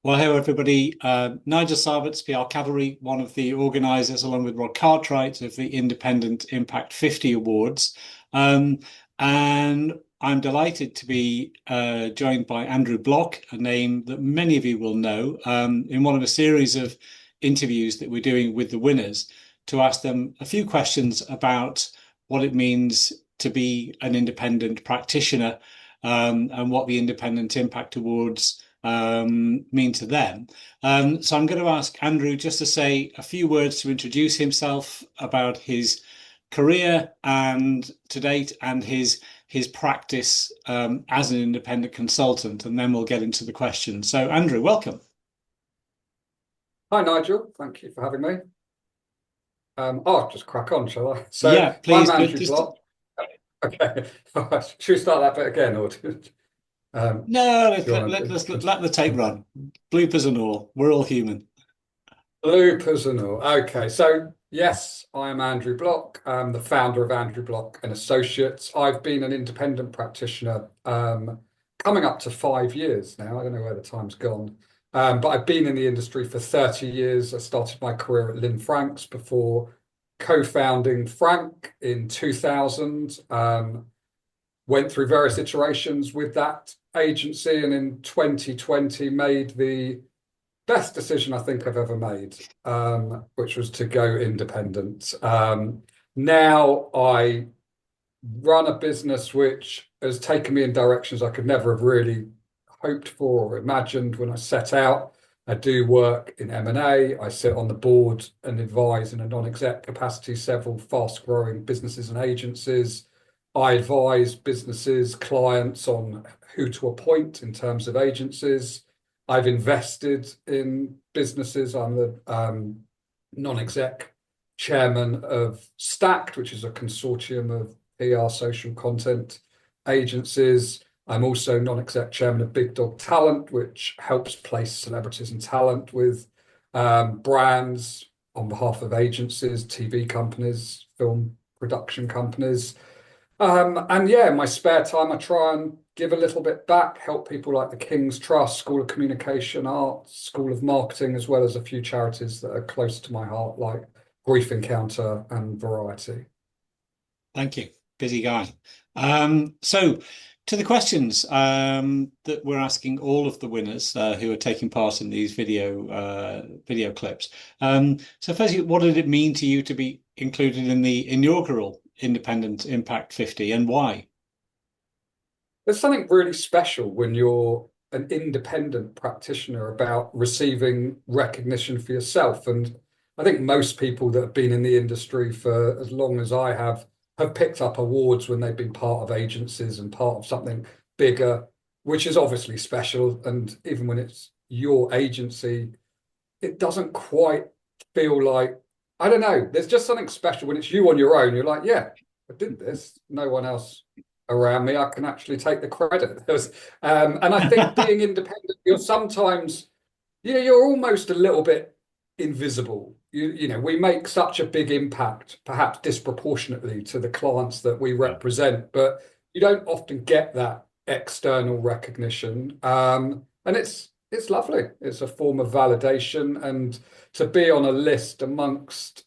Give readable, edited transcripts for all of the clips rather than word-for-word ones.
Well, hello everybody. Nigel Sarvitz, PR Cavalry, one of the organisers, along with Rod Cartwright, of the Independent Impact 50 Awards. Um, and I'm delighted to be joined by Andrew Bloch, a name that many of you will know, in one of a series of interviews that we're doing with the winners to ask them a few questions about what it means to be an independent practitioner, and what the Independent Impact Awards mean to them. So I'm going to ask Andrew just to say a few words to introduce himself, about his career and to date, and his practice as an independent consultant, and then we'll get into the questions. So Andrew, welcome. Hi, Nigel. Thank you for having me. I'll just crack on, shall I? Yeah, I'm please, but Andrew just Bloch. Okay. Should we start that bit again, or no, do you want let's to let the tape run. Bloopers and all. We're all human. bloopers and all? Okay. Yes, I am Andrew Bloch. I'm the founder of Andrew Bloch and Associates. I've been an independent practitioner coming up to 5 years now. I don't know where the time's gone. But I've been in the industry for 30 years. I started my career at Lynn Franks before co-founding Frank in 2000. Went through various iterations with that agency, and in 2020 made the best decision I think I've ever made, which was to go independent. Now I run a business which has taken me in directions I could never have really hoped for or imagined when I set out. I do work in M&A. I sit on the board and advise in a non-exec capacity several fast-growing businesses and agencies. I advise businesses, clients on who to appoint in terms of agencies. I've invested in businesses. I'm the non-exec chairman of Stacked, which is a consortium of PR social content agencies. I'm also non-exec chairman of Big Dog Talent, which helps place celebrities and talent with brands on behalf of agencies, TV companies, film production companies. And yeah, in my spare time, I try and give a little bit back, help people like the King's Trust, School of Communication Arts, School of Marketing, as well as a few charities that are close to my heart, like Grief Encounter and Variety. Thank you. Busy guy. So to the questions that we're asking all of the winners who are taking part in these video clips. So firstly, what did it mean to you to be included in the inaugural Independent Impact 50, and why? There's something really special when you're an independent practitioner about receiving recognition for yourself. And I think most people that have been in the industry for as long as I have picked up awards when they've been part of agencies and part of something bigger, which is obviously special. And even when it's your agency, it doesn't quite feel like, I don't know, there's just something special when it's you on your own. You're like, yeah, I did this. No one else around me. I can actually take the credit. And I think being independent, you're sometimes, you're almost a little bit invisible. We make such a big impact, perhaps disproportionately to the clients that we Yeah. represent, but you don't often get that external recognition. And it's lovely. It's a form of validation, and to be on a list amongst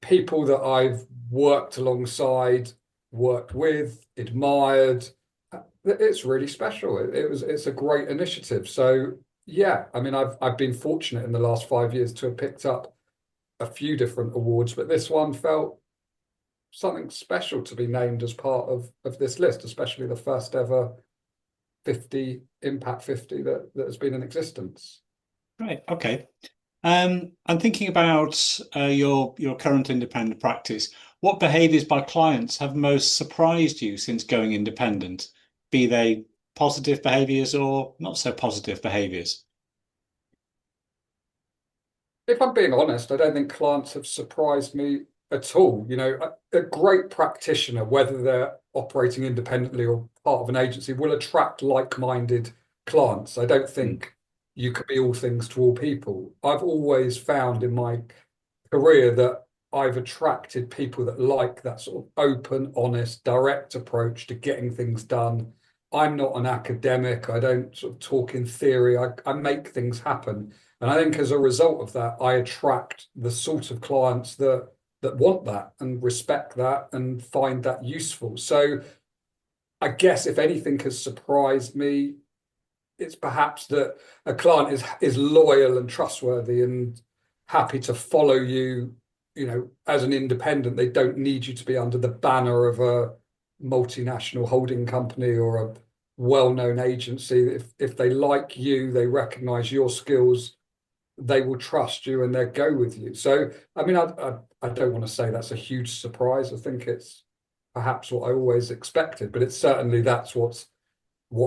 people that I've worked alongside, worked with, admired, it's really special. It's a great initiative. So yeah, I mean, I've been fortunate in the last 5 years to have picked up a few different awards, but this one felt something special to be named as part of this list, especially the first ever 50 Impact 50 that has been in existence. Right. Okay. I'm thinking about your current independent practice. What behaviours by clients have most surprised you since going independent? Be they positive behaviours or not so positive behaviours? If I'm being honest, I don't think clients have surprised me at all. A great practitioner, whether they're operating independently or part of an agency, will attract like-minded clients. I don't Mm. think you could be all things to all people. I've always found in my career that I've attracted people that like that sort of open, honest, direct approach to getting things done I'm not an academic. I don't sort of talk in theory. I make things happen. And I think as a result of that, I attract the sort of clients that want that and respect that and find that useful. So I guess if anything has surprised me, it's perhaps that a client is loyal and trustworthy and happy to follow you, as an independent. They don't need you to be under the banner of a multinational holding company or a well-known agency. If they like you, they recognize your skills, they will trust you and they'll go with you. So, I mean, I don't want to say that's a huge surprise. I think it's perhaps what I always expected, but it's certainly that's what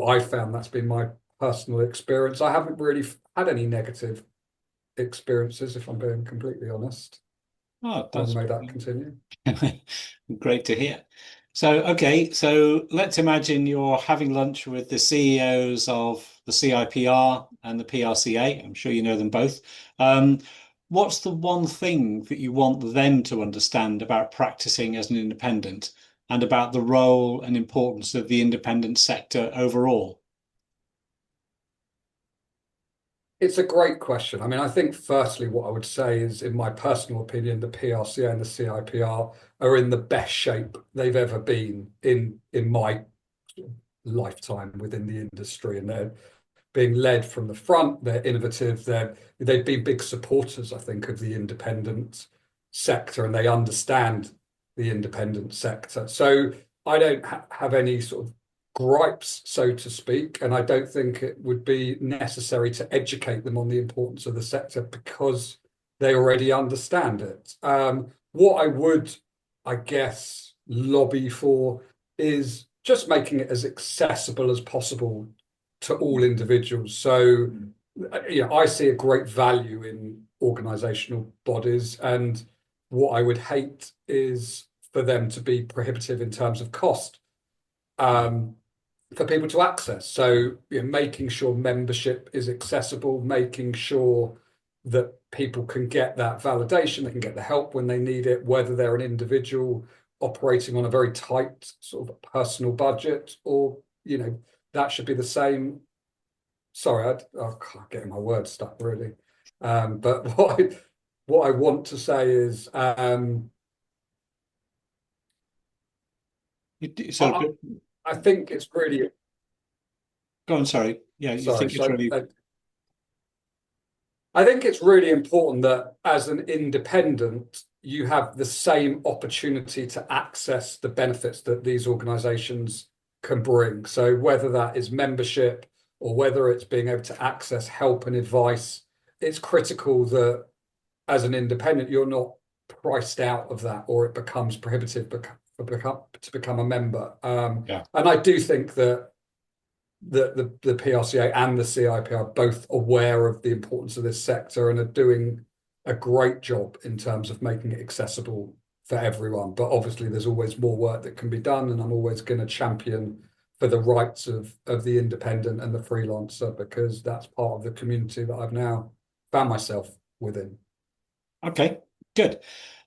I found. That's been my personal experience. I haven't really had any negative experiences, if I'm being completely honest. Oh, Long that's may that continue. great to hear. So, okay, so let's imagine you're having lunch with the CEOs of the CIPR and the PRCA. I'm sure you know them both. Um, what's the one thing that you want them to understand about practicing as an independent and about the role and importance of the independent sector overall? It's a great question. I mean, I think firstly, what I would say is, in my personal opinion, the PRCA and the CIPR are in the best shape they've ever been in my lifetime within the industry, and they're being led from the front. They're innovative. They've been big supporters, I think, of the independent sector, and they understand the independent sector. So I don't have any sort of gripes, so to speak, and I don't think it would be necessary to educate them on the importance of the sector because they already understand it. What I would, I guess, lobby for is just making it as accessible as possible to all individuals. So, I see a great value in organizational bodies, and what I would hate is for them to be prohibitive in terms of cost, for people to access. So, making sure membership is accessible, making sure that people can get that validation, they can get the help when they need it, whether they're an individual operating on a very tight sort of personal budget, or that should be the same. Sorry, I'm getting my words stuck really. But what I want to say is, So, I, I think it's really, go on, sorry. Yeah, you sorry. think it's So really, I think it's really important that as an independent, you have the same opportunity to access the benefits that these organizations can bring. So whether that is membership or whether it's being able to access help and advice, it's critical that as an independent, you're not priced out of that or it becomes prohibitive to become a member. yeah. And I do think that the PRCA and the CIP are both aware of the importance of this sector and are doing a great job in terms of making it accessible for everyone. But obviously, there's always more work that can be done, and I'm always going to champion for the rights of the independent and the freelancer, because that's part of the community that I've now found myself within. Okay, good.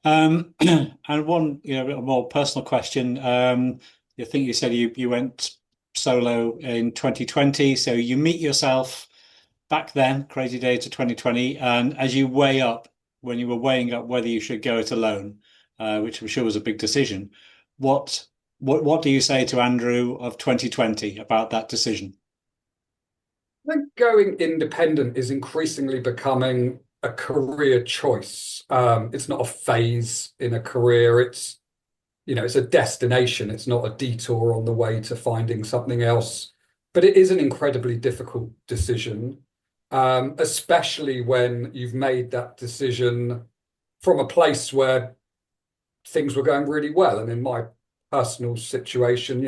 And one, a more personal question. I think you said you went solo in 2020, so you meet yourself back then, crazy days of 2020, and as you weigh up, when you were weighing up whether you should go it alone, which I'm sure was a big decision, what what do you say to Andrew of 2020 about that decision? I think going independent is increasingly becoming a career choice. It's not a phase in a career. It's a destination. It's not a detour on the way to finding something else. But it is an incredibly difficult decision, especially when you've made that decision from a place where things were going really well. And in my personal situation,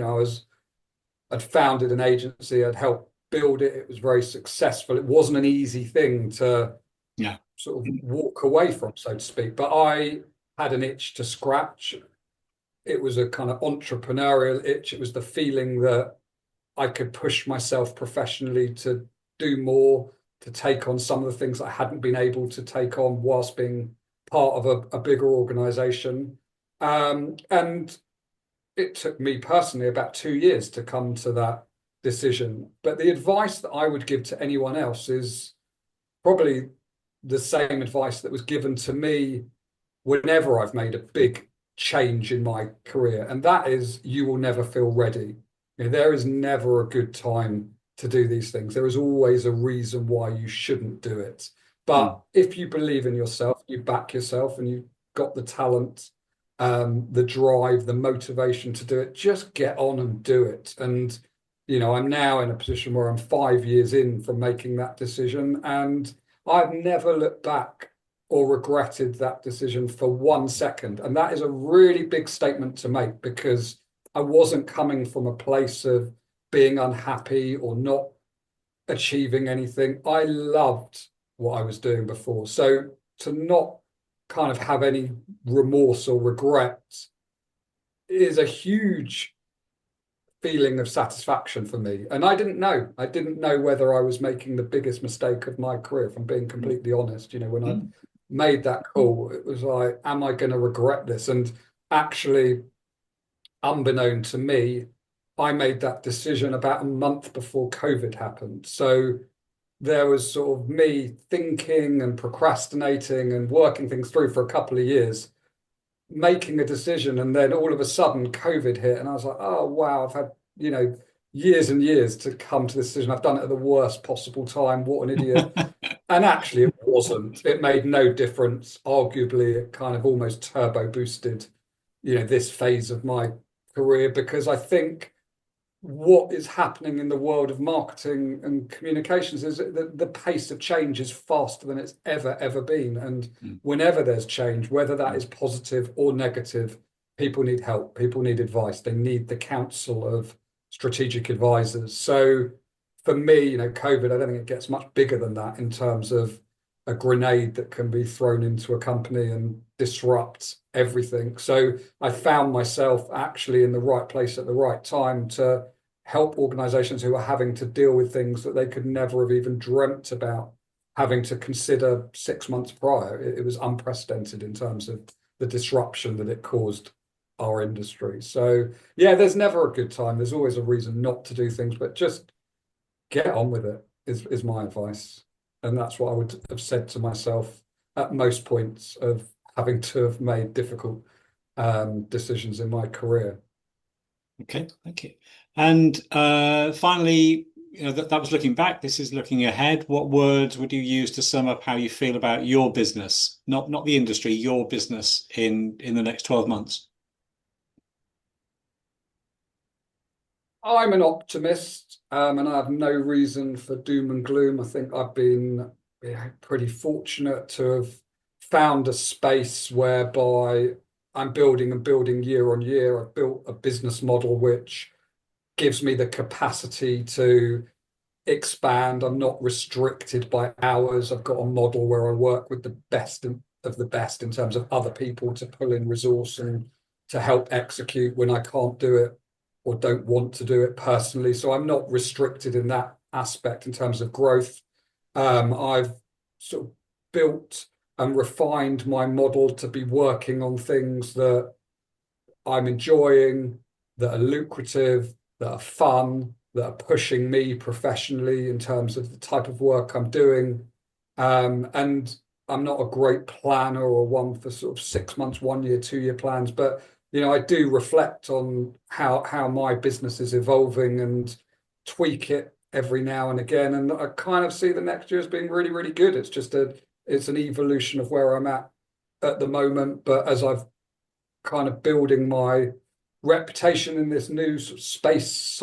I'd founded an agency, I'd helped build it. It was very successful. It wasn't an easy thing to Yeah. sort of walk away from, so to speak. But I had an itch to scratch. It was a kind of entrepreneurial itch. It was the feeling that I could push myself professionally to do more, to take on some of the things I hadn't been able to take on whilst being part of a bigger organization. And it took me personally about 2 years to come to that decision. But the advice that I would give to anyone else is probably the same advice that was given to me whenever I've made a big change in my career, and that is you will never feel ready. You know, there is never a good time to do these things. There is always a reason why you shouldn't do it. Mm. But if you believe in yourself, you back yourself, and you've got the talent, the drive, the motivation to do it, just get on and do it. And, you know, I'm now in a position where I'm 5 years in from making that decision, and I've never looked back or regretted that decision for 1 second. And that is a really big statement to make because I wasn't coming from a place of being unhappy or not achieving anything. I loved what I was doing before. So to not kind of have any remorse or regret is a huge feeling of satisfaction for me. And I didn't know. I didn't know whether I was making the biggest mistake of my career, if I'm being completely honest. You know, when I Mm. made that call, it was like, am I going to regret this? And actually, unbeknown to me, I made that decision about a month before COVID happened. So there was sort of me thinking and procrastinating and working things through for a couple of years, making a decision, and then all of a sudden COVID hit, and I was like, oh wow, I've had, you know, years and years to come to this decision. I've done it at the worst possible time. What an idiot. And actually it wasn't. It made no difference. Arguably, it kind of almost turbo boosted, you know, this phase of my career because I think what is happening in the world of marketing and communications is that the pace of change is faster than it's ever been. And Mm. whenever there's change, whether that is positive or negative, people need help, people need advice, they need the counsel of strategic advisors. So for me, you know, COVID, I don't think it gets much bigger than that in terms of a grenade that can be thrown into a company and disrupt everything. So I found myself actually in the right place at the right time to help organizations who are having to deal with things that they could never have even dreamt about having to consider 6 months prior. It was unprecedented in terms of the disruption that it caused our industry. So yeah, there's never a good time. There's always a reason not to do things, but just get on with it is my advice. And that's what I would have said to myself at most points of having to have made difficult decisions in my career. Okay, thank you. And finally, you know, that was looking back. This is looking ahead. What words would you use to sum up how you feel about your business, not the industry, your business in the next 12 months? I'm an optimist, and I have no reason for doom and gloom. I think I've been, yeah, pretty fortunate to have found a space whereby I'm building and building year on year. I've built a business model which gives me the capacity to expand. I'm not restricted by hours. I've got a model where I work with the best of the best in terms of other people to pull in resource and to help execute when I can't do it or don't want to do it personally. So I'm not restricted in that aspect in terms of growth. I've sort of built and refined my model to be working on things that I'm enjoying, that are lucrative, that are fun, that are pushing me professionally in terms of the type of work I'm doing. And I'm not a great planner or one for sort of 6 months, 1 year, 2 year plans, but you know, I do reflect on how my business is evolving and tweak it every now and again. And I kind of see the next year as being really, really good. It's just it's an evolution of where I'm at the moment. But as I've kind of building my reputation in this new sort of space,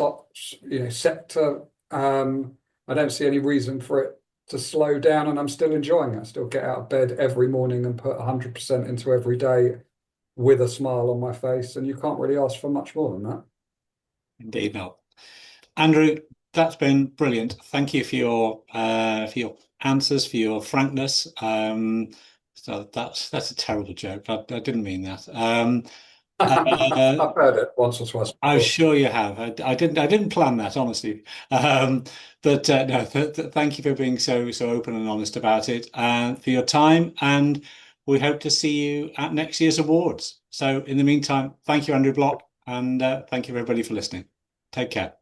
you know, sector. I don't see any reason for it to slow down, and I'm still enjoying it. I still get out of bed every morning and put 100% into every day with a smile on my face, and you can't really ask for much more than that. Indeed not. Andrew, that's been brilliant. Thank you for your answers, for your frankness. So that's a terrible joke. I didn't mean that. Uh, I've heard it once or twice I'm before. sure you have. I didn't plan that, honestly. But no, thank you for being so open and honest about it, and for your time. And we hope to see you at next year's awards. So in the meantime, thank you, Andrew Bloch, and thank you everybody for listening. Take care.